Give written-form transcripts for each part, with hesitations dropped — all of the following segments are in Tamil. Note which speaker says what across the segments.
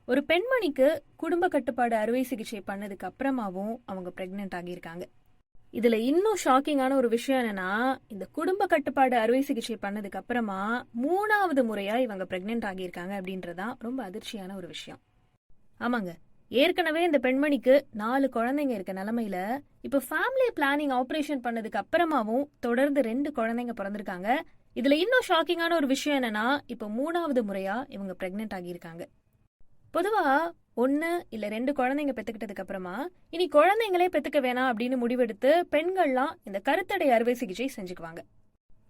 Speaker 1: ஒரு பெண்மணிக்கு குடும்ப கட்டுப்பாடு அறுவை சிகிச்சை பண்ணதுக்கு அப்புறமாவும் அவங்க பிரெக்னென்ட் ஆகியிருக்காங்க. இதுல இன்னும் ஷாக்கிங்கான ஒரு விஷயம் என்னன்னா, இந்த குடும்ப கட்டுப்பாடு அறுவை சிகிச்சை பண்ணதுக்கு அப்புறமா 3வது முறையா இவங்க பிரெக்னென்ட் ஆகியிருக்காங்க அப்படின்றதான் ரொம்ப அதிர்ச்சியான ஒரு விஷயம். ஆமாங்க, ஏற்கனவே இந்த பெண்மணிக்கு 4 குழந்தைங்க இருக்க நிலைமையில இப்ப ஃபேமிலி பிளானிங் ஆபரேஷன் பண்ணதுக்கு அப்புறமாவும் தொடர்ந்து 2 குழந்தைங்க பிறந்திருக்காங்க. இதுல இன்னும் ஷாக்கிங்கான ஒரு விஷயம் என்னன்னா, இப்ப 3வது முறையா இவங்க பிரெக்னென்ட் ஆகியிருக்காங்க. பொதுவா 1 இல்ல 2 குழந்தைங்க பெத்துக்கிட்டதுக்கு அப்புறமா இனி குழந்தைங்களே பெத்துக்க வேணாம் அப்படின்னு முடிவெடுத்து பெண்கள்லாம் இந்த கருத்தடை அறுவை சிகிச்சை செஞ்சுக்குவாங்க.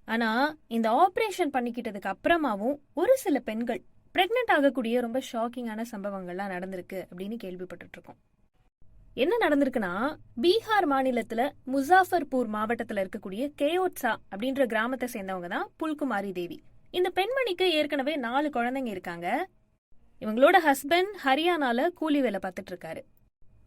Speaker 1: ஆனா இந்த ஆபரேஷன் பண்ணிக்கிட்டதுக்கு அப்புறமாவும் ஒரு சில பெண்கள் பிரெக்னென்ட் ஆகக்கூடிய ரொம்ப ஷாக்கிங்கான சம்பவங்கள்லாம் நடந்திருக்கு அப்படின்னு கேள்விப்பட்டு இருக்கோம். என்ன நடந்திருக்குன்னா, பீகார் மாநிலத்துல முசாஃபர்பூர் மாவட்டத்துல இருக்கக்கூடிய கேயோட்சா அப்படின்ற கிராமத்தை சேர்ந்தவங்க தான் புல்குமாரி தேவி. இந்த பெண்மணிக்கு ஏற்கனவே 4 குழந்தைங்க இருக்காங்க. இவங்களோட ஹஸ்பண்ட் ஹரியானால கூலி வேலை பார்த்துட்டு இருக்காரு.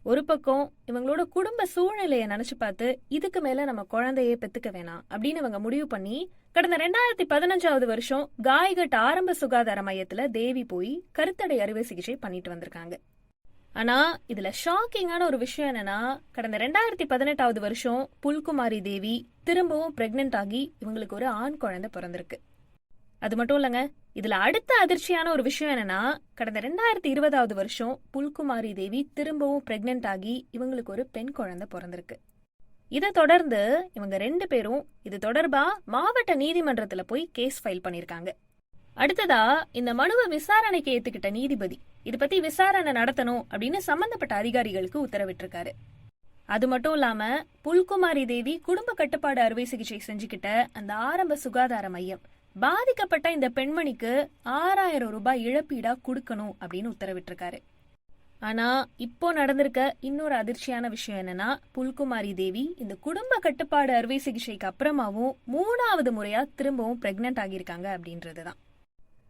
Speaker 1: ஒரு பக்கம் இவங்களோட குடும்ப சூழ்நிலையை நினைச்சு பார்த்து இதுக்கு மேல நம்ம குழந்தையே பெத்துக்க வேணாம் அப்படின்னு இவங்க முடிவு பண்ணி கடந்த 2015வது வருஷம் காய்கட் ஆரம்ப சுகாதார மையத்துல தேவி போய் கருத்தடை அறுவை சிகிச்சை பண்ணிட்டு வந்திருக்காங்க. ஆனா இதுல ஷாக்கிங்கான ஒரு விஷயம் என்னன்னா, கடந்த 2018வது வருஷம் புல்குமாரி தேவி திரும்பவும் பிரெக்னென்ட் ஆகி இவங்களுக்கு ஒரு ஆண் குழந்தை பிறந்திருக்கு. அது மட்டும் இல்லங்க, இதுல அடுத்த அதிர்ச்சியான ஒரு விஷயம் என்னன்னா, கடந்த 2020வது வருஷம் புல்குமாரி தேவி திரும்பவும் பிரெக்னென்ட் ஆகி இவங்களுக்கு ஒரு பெண் குழந்தை பிறந்திருக்கு. இதை தொடர்ந்து இவங்க 2 பேரும் இது தொடர்பா மாவட்ட நீதிமன்றத்துல போய் கேஸ் ஃபைல் பண்ணிருக்காங்க. அடுத்ததா இந்த மனுவை விசாரணைக்கு ஏத்துக்கிட்ட நீதிபதி இது பத்தி விசாரணை நடத்தணும் அப்படின்னு சம்பந்தப்பட்ட அதிகாரிகளுக்கு உத்தரவிட்டிருக்காரு. அது மட்டும் இல்லாம புல்குமாரி தேவி குடும்ப கட்டுப்பாடு அறுவை சிகிச்சை செஞ்சுக்கிட்ட அந்த ஆரம்ப சுகாதார மையம் பாதிக்கப்பட்ட இந்த பெண்மணிக்கு 6000 ரூபாய் இழப்பீடா கொடுக்கணும் அப்படின்னு உத்தரவிட்டிருக்காரு. ஆனா இப்போ நடந்திருக்க இன்னொரு அதிர்ச்சியான விஷயம் என்னன்னா, புல்குமாரி தேவி இந்த குடும்ப கட்டுப்பாடு அறுவை சிகிச்சைக்கு அப்புறமாவும் 3வது முறையா திரும்பவும் பிரெக்னென்ட் ஆகியிருக்காங்க அப்படின்றதுதான்.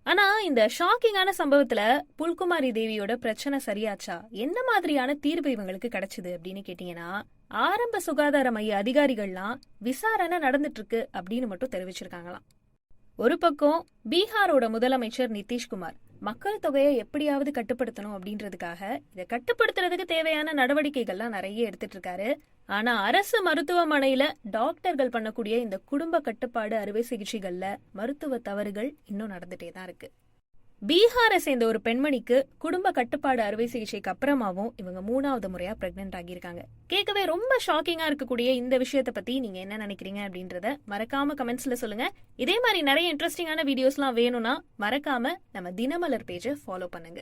Speaker 1: ஆனா இந்த ஷாக்கிங்கான சம்பவத்துல புல்குமாரி தேவியோட பிரச்சனை சரியாச்சா, என்ன மாதிரியான தீர்வு இவங்களுக்கு கிடைச்சது அப்படின்னு கேட்டீங்கன்னா, ஆரம்ப சுகாதார மைய அதிகாரிகள்லாம் விசாரணை நடந்துட்டு இருக்கு அப்படின்னு மட்டும் தெரிவிச்சிருக்காங்களாம். ஒரு பக்கம் பீகாரோட முதலமைச்சர் நிதிஷ்குமார் மக்கள் தொகையை எப்படியாவது கட்டுப்படுத்தணும் அப்படின்றதுக்காக இதை கட்டுப்படுத்துறதுக்கு தேவையான நடவடிக்கைகள்லாம் நிறைய எடுத்துட்டு இருக்காரு. ஆனா அரசு மருத்துவமனையில டாக்டர்கள் பண்ணக்கூடிய இந்த குடும்ப கட்டுப்பாடு அறுவை சிகிச்சைகள்ல மருத்துவ தவறுகள் இன்னும் நடந்துட்டே தான் இருக்கு. பீகாரை சேர்ந்த ஒரு பெண்மணிக்கு குடும்ப கட்டுப்பாடு அறுவை சிகிச்சைக்கு அப்புறமாவும் இவங்க 3வது முறையா பிரெக்னென்ட் ஆகியிருக்காங்க. கேட்கவே ரொம்ப ஷாக்கிங்கா இருக்கக்கூடிய இந்த விஷயத்தை பத்தி நீங்க என்ன நினைக்கிறீங்க அப்படின்றத மறக்காம கமெண்ட்ஸ்ல சொல்லுங்க. இதே மாதிரி நிறைய இன்ட்ரெஸ்டிங்கான வீடியோஸ்லாம் வேணும்னா மறக்காம நம்ம தினமலர் பேஜை ஃபாலோ பண்ணுங்க.